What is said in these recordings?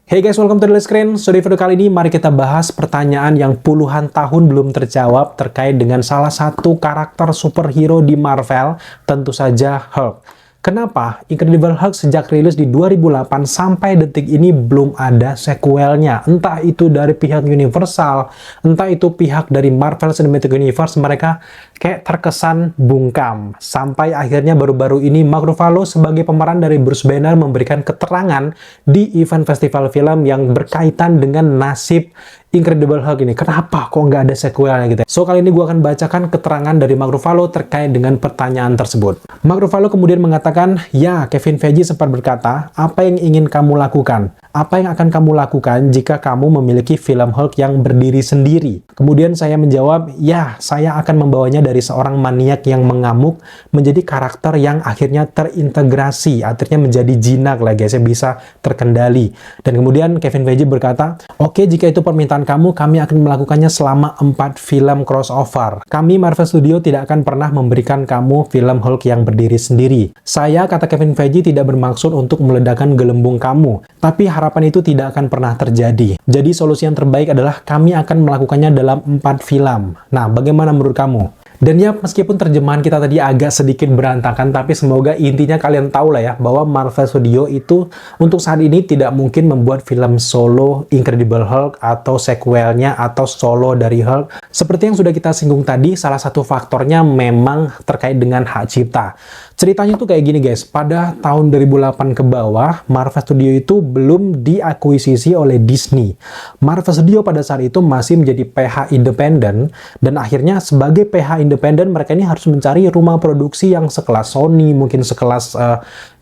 Hey guys, welcome to Daily Screen. So di video kali ini mari kita bahas pertanyaan yang puluhan tahun belum terjawab terkait dengan salah satu karakter superhero di Marvel, tentu saja Hulk. Kenapa Incredible Hulk sejak rilis di 2008 sampai detik ini belum ada sequelnya? Entah itu dari pihak Universal, entah itu pihak dari Marvel Cinematic Universe, mereka kayak terkesan bungkam. Sampai akhirnya baru-baru ini Mark Ruffalo sebagai pemeran dari Bruce Banner memberikan keterangan di event festival film yang berkaitan dengan nasib Incredible Hulk ini. Kenapa kok nggak ada sequelnya gitu? So kali ini gue akan bacakan keterangan dari Mark Ruffalo terkait dengan pertanyaan tersebut. Mark Ruffalo kemudian mengatakan, ya, Kevin Feige sempat berkata, apa yang ingin kamu lakukan? Apa yang akan kamu lakukan jika kamu memiliki film Hulk yang berdiri sendiri? Kemudian saya menjawab, ya, saya akan membawanya dari seorang maniak yang mengamuk menjadi karakter yang akhirnya terintegrasi, akhirnya menjadi jinak lah guys, bisa terkendali. Dan kemudian Kevin Feige berkata, oke, jika itu permintaan kamu, kami akan melakukannya selama 4 film crossover. Kami Marvel Studio tidak akan pernah memberikan kamu film Hulk yang berdiri sendiri. Saya, kata Kevin Feige, tidak bermaksud untuk meledakkan gelembung kamu, tapi harapan itu tidak akan pernah terjadi. Jadi solusi yang terbaik adalah kami akan melakukannya dalam 4 film. Nah, bagaimana menurut kamu? Dan ya, meskipun terjemahan kita tadi agak sedikit berantakan, tapi semoga intinya kalian tahu lah ya, bahwa Marvel Studio itu untuk saat ini tidak mungkin membuat film solo Incredible Hulk atau sequelnya atau solo dari Hulk. Seperti yang sudah kita singgung tadi, salah satu faktornya memang terkait dengan hak cipta. Ceritanya tuh kayak gini guys, pada tahun 2008 ke bawah, Marvel Studio itu belum diakuisisi oleh Disney. Marvel Studio pada saat itu masih menjadi PH independen, dan akhirnya sebagai PH independen mereka ini harus mencari rumah produksi yang sekelas Sony, mungkin sekelas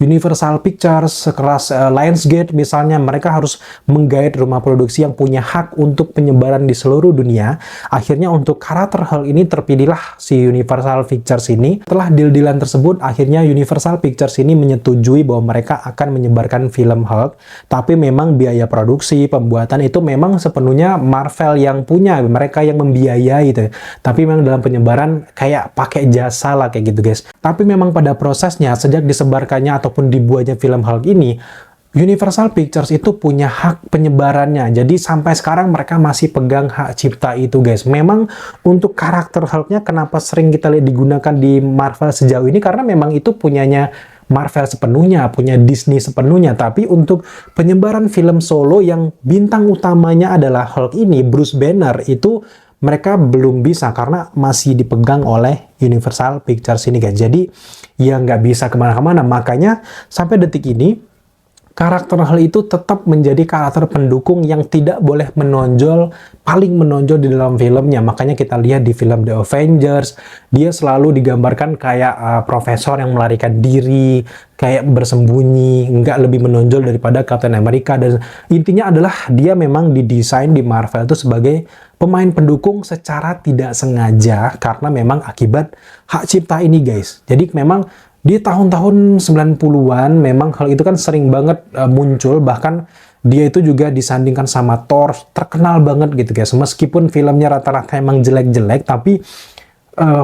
Universal Pictures, sekelas Lionsgate misalnya. Mereka harus menggait rumah produksi yang punya hak untuk penyebaran di seluruh dunia. Akhirnya untuk karakter Hulk ini terpilihlah si Universal Pictures ini. Setelah deal-dealan tersebut, akhirnya Universal Pictures ini menyetujui bahwa mereka akan menyebarkan film Hulk, tapi memang biaya produksi, pembuatan itu memang sepenuhnya Marvel yang punya, mereka yang membiayai itu. Tapi memang dalam penyebaran kayak pakai jasa lah kayak gitu guys. Tapi memang pada prosesnya, sejak disebarkannya ataupun dibuatnya film Hulk ini, Universal Pictures itu punya hak penyebarannya. Jadi sampai sekarang mereka masih pegang hak cipta itu guys. Memang untuk karakter Hulk-nya kenapa sering kita lihat digunakan di Marvel sejauh ini, karena memang itu punyanya Marvel sepenuhnya, punya Disney sepenuhnya. Tapi untuk penyebaran film solo yang bintang utamanya adalah Hulk ini, Bruce Banner, itu mereka belum bisa karena masih dipegang oleh Universal Pictures ini guys. Jadi ya nggak bisa kemana-mana. Makanya sampai detik ini karakter Hulk itu tetap menjadi karakter pendukung yang tidak boleh menonjol, paling menonjol di dalam filmnya. Makanya kita lihat di film The Avengers, dia selalu digambarkan kayak profesor yang melarikan diri, kayak bersembunyi, nggak lebih menonjol daripada Captain America. Dan intinya adalah dia memang didesain di Marvel itu sebagai pemain pendukung secara tidak sengaja, karena memang akibat hak cipta ini guys. Jadi memang di tahun-tahun 90-an memang hal itu kan sering banget muncul, bahkan dia itu juga disandingkan sama Thor, terkenal banget gitu guys. Meskipun filmnya rata-rata emang jelek-jelek, tapi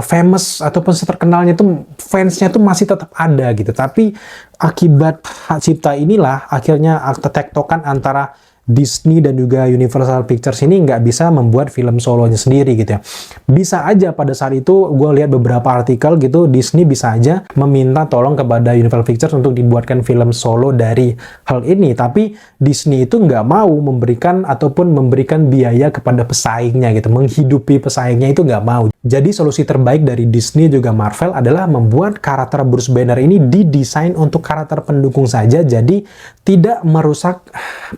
famous ataupun terkenalnya itu fansnya tuh masih tetap ada gitu. Tapi akibat hak cipta inilah akhirnya tektokan antara Disney dan juga Universal Pictures ini nggak bisa membuat film solonya sendiri gitu ya. Bisa aja pada saat itu gue lihat beberapa artikel gitu, Disney bisa aja meminta tolong kepada Universal Pictures untuk dibuatkan film solo dari hal ini, tapi Disney itu nggak mau memberikan ataupun memberikan biaya kepada pesaingnya gitu, menghidupi pesaingnya itu nggak mau. Jadi solusi terbaik dari Disney juga Marvel adalah membuat karakter Bruce Banner ini didesain untuk karakter pendukung saja, jadi tidak merusak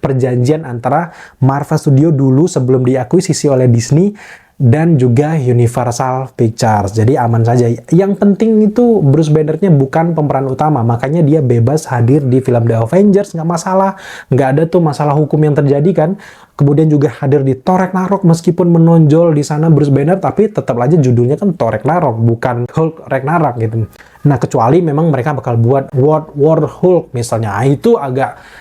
perjanjian antara Marvel Studio dulu sebelum diakuisisi oleh Disney dan juga Universal Pictures. Jadi aman saja. Yang penting itu Bruce Banner-nya bukan pemeran utama, makanya dia bebas hadir di film The Avengers, nggak masalah. Nggak ada tuh masalah hukum yang terjadi kan. Kemudian juga hadir di Thor Ragnarok, meskipun menonjol di sana Bruce Banner, tapi tetap aja judulnya kan Thor Ragnarok, bukan Hulk Ragnarok gitu. Nah, kecuali memang mereka bakal buat World War Hulk misalnya. Nah, itu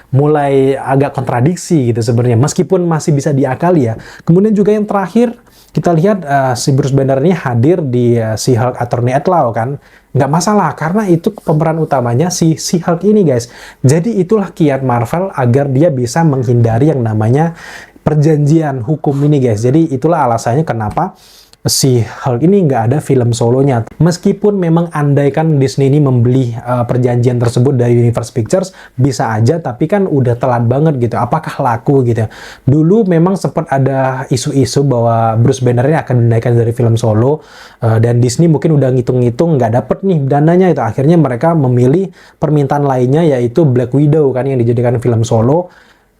mulai agak kontradiksi gitu sebenarnya, meskipun masih bisa diakali ya. Kemudian juga yang terakhir, Kita lihat si Bruce Banner ini hadir di si Hulk Attorney at Law kan, nggak masalah karena itu pemeran utamanya si Hulk ini guys. Jadi itulah kiat Marvel agar dia bisa menghindari yang namanya perjanjian hukum ini guys. Jadi itulah alasannya kenapa si Hulk ini nggak ada film solonya. Meskipun memang andaikan Disney ini membeli perjanjian tersebut dari Universal Pictures, bisa aja, tapi kan udah telat banget gitu. Apakah laku gitu? Dulu memang sempat ada isu-isu bahwa Bruce Banner ini akan dinaikkan dari film solo, dan Disney mungkin udah ngitung-ngitung nggak dapet nih dananya itu. Akhirnya mereka memilih permintaan lainnya, yaitu Black Widow kan yang dijadikan film solo.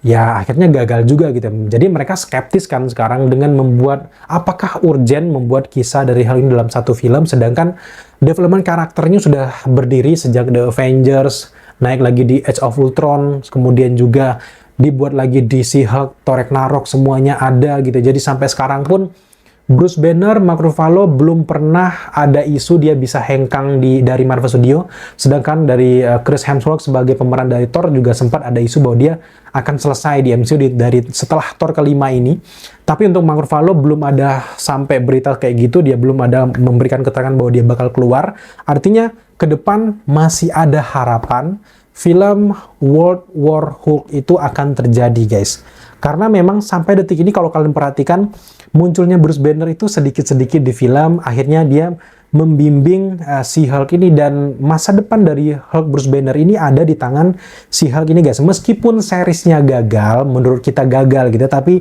Ya akhirnya gagal juga gitu. Jadi mereka skeptis kan sekarang dengan membuat, apakah urgent membuat kisah dari hal ini dalam satu film, sedangkan development karakternya sudah berdiri sejak The Avengers, naik lagi di Age of Ultron, kemudian juga dibuat lagi di She-Hulk, Thor Ragnarok, semuanya ada gitu. Jadi sampai sekarang pun Bruce Banner, Mark Ruffalo belum pernah ada isu dia bisa hengkang dari Marvel Studio. Sedangkan dari Chris Hemsworth sebagai pemeran dari Thor juga sempat ada isu bahwa dia akan selesai di MCU dari setelah Thor kelima ini. Tapi untuk Mark Ruffalo belum ada sampai berita kayak gitu, dia belum ada memberikan keterangan bahwa dia bakal keluar. Artinya ke depan masih ada harapan film World War Hulk itu akan terjadi guys. Karena memang sampai detik ini kalau kalian perhatikan, munculnya Bruce Banner itu sedikit-sedikit di film, akhirnya dia membimbing si Hulk ini, dan masa depan dari Hulk Bruce Banner ini ada di tangan si Hulk ini guys. Meskipun seriesnya gagal, menurut kita gagal gitu, tapi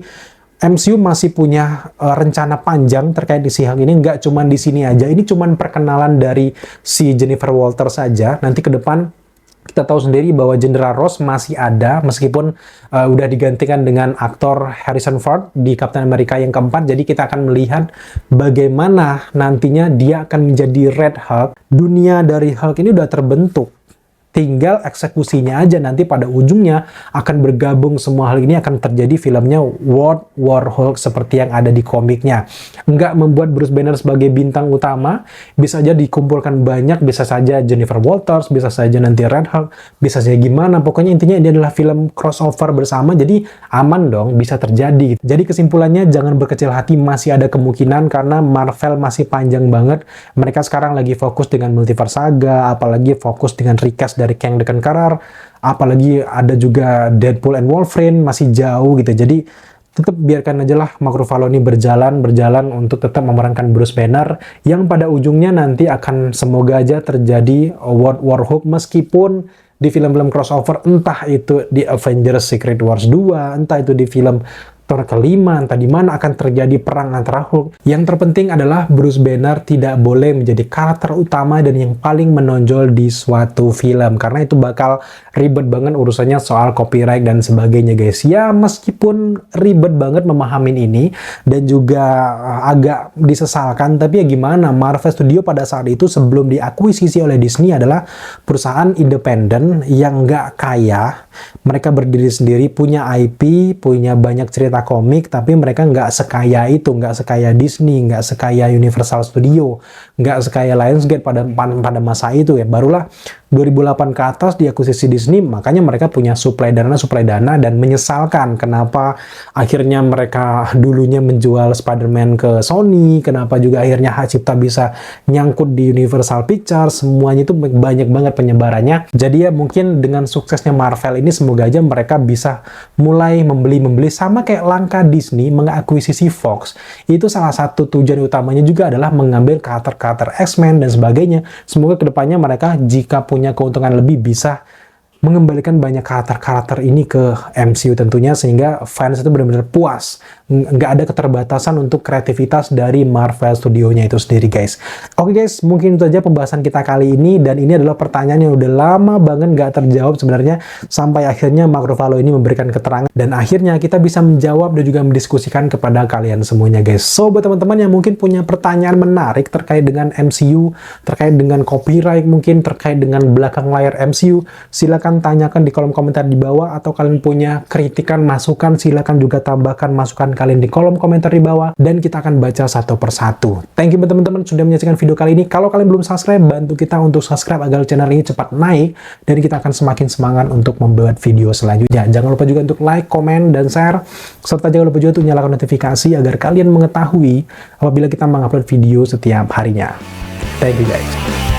MCU masih punya rencana panjang terkait di si Hulk ini, nggak cuman di sini aja. Ini cuman perkenalan dari si Jennifer Walters saja. Nanti ke depan kita tahu sendiri bahwa General Ross masih ada, meskipun udah digantikan dengan aktor Harrison Ford di Captain America yang keempat. Jadi kita akan melihat bagaimana nantinya dia akan menjadi Red Hulk. Dunia dari Hulk ini udah terbentuk. Tinggal eksekusinya aja, nanti pada ujungnya akan bergabung semua hal ini, akan terjadi filmnya World War Hulk seperti yang ada di komiknya. Nggak membuat Bruce Banner sebagai bintang utama, bisa aja dikumpulkan banyak, bisa saja Jennifer Walters, bisa saja nanti Red Hulk, bisa saja gimana, pokoknya intinya ini adalah film crossover bersama, jadi aman dong, bisa terjadi. Jadi kesimpulannya jangan berkecil hati, masih ada kemungkinan karena Marvel masih panjang banget. Mereka sekarang lagi fokus dengan Multiverse Saga, apalagi fokus dengan recast dari Kang the Conqueror, apalagi ada juga Deadpool and Wolverine, masih jauh gitu. Jadi tetap biarkan aja lah Mark Ruffalo ini berjalan untuk tetap memerankan Bruce Banner, yang pada ujungnya nanti akan semoga aja terjadi World War Hulk, meskipun di film-film crossover, entah itu di Avengers Secret Wars 2, entah itu di film Thor kelima, entah di mana akan terjadi perang antara Hulk. Yang terpenting adalah Bruce Banner tidak boleh menjadi karakter utama dan yang paling menonjol di suatu film, karena itu bakal ribet banget urusannya soal copyright dan sebagainya guys. Ya meskipun ribet banget memahamin ini dan juga agak disesalkan, tapi ya gimana, Marvel Studio pada saat itu sebelum diakuisisi oleh Disney adalah perusahaan independen yang nggak kaya. Mereka berdiri sendiri, punya IP, punya banyak cerita komik, tapi mereka nggak sekaya itu, nggak sekaya Disney, nggak sekaya Universal Studio, nggak sekaya Lionsgate pada masa itu ya. Barulah 2008 ke atas diakuisisi Disney, makanya mereka punya suplai dana, dan menyesalkan kenapa akhirnya mereka dulunya menjual Spider-Man ke Sony, kenapa juga akhirnya hak cipta bisa nyangkut di Universal Pictures, semuanya itu banyak banget penyebarannya. Jadi ya mungkin dengan suksesnya Marvel ini, semoga aja mereka bisa mulai membeli sama kayak langkah Disney mengakuisisi Fox. Itu salah satu tujuan utamanya juga adalah mengambil karakter-karakter X-Men dan sebagainya. Semoga kedepannya mereka jika punya keuntungan lebih bisa mengembalikan banyak karakter-karakter ini ke MCU tentunya, sehingga fans itu benar-benar puas. Nggak ada keterbatasan untuk kreativitas dari Marvel Studio-nya itu sendiri guys. Oke guys, mungkin itu aja pembahasan kita kali ini, dan ini adalah pertanyaan yang udah lama banget nggak terjawab sebenarnya, sampai akhirnya Mark Ruffalo ini memberikan keterangan, dan akhirnya kita bisa menjawab dan juga mendiskusikan kepada kalian semuanya guys. So buat teman-teman yang mungkin punya pertanyaan menarik terkait dengan MCU, terkait dengan copyright, mungkin terkait dengan belakang layar MCU, silakan tanyakan di kolom komentar di bawah, atau kalian punya kritikan, masukan, silakan juga tambahkan masukan kalian di kolom komentar di bawah, dan kita akan baca satu persatu. Thank you teman-teman sudah menyaksikan video kali ini. Kalau kalian belum subscribe, bantu kita untuk subscribe agar channel ini cepat naik, dan kita akan semakin semangat untuk membuat video selanjutnya. Jangan lupa juga untuk like, komen, dan share, serta jangan lupa juga untuk nyalakan notifikasi agar kalian mengetahui apabila kita mengupload video setiap harinya. Thank you guys.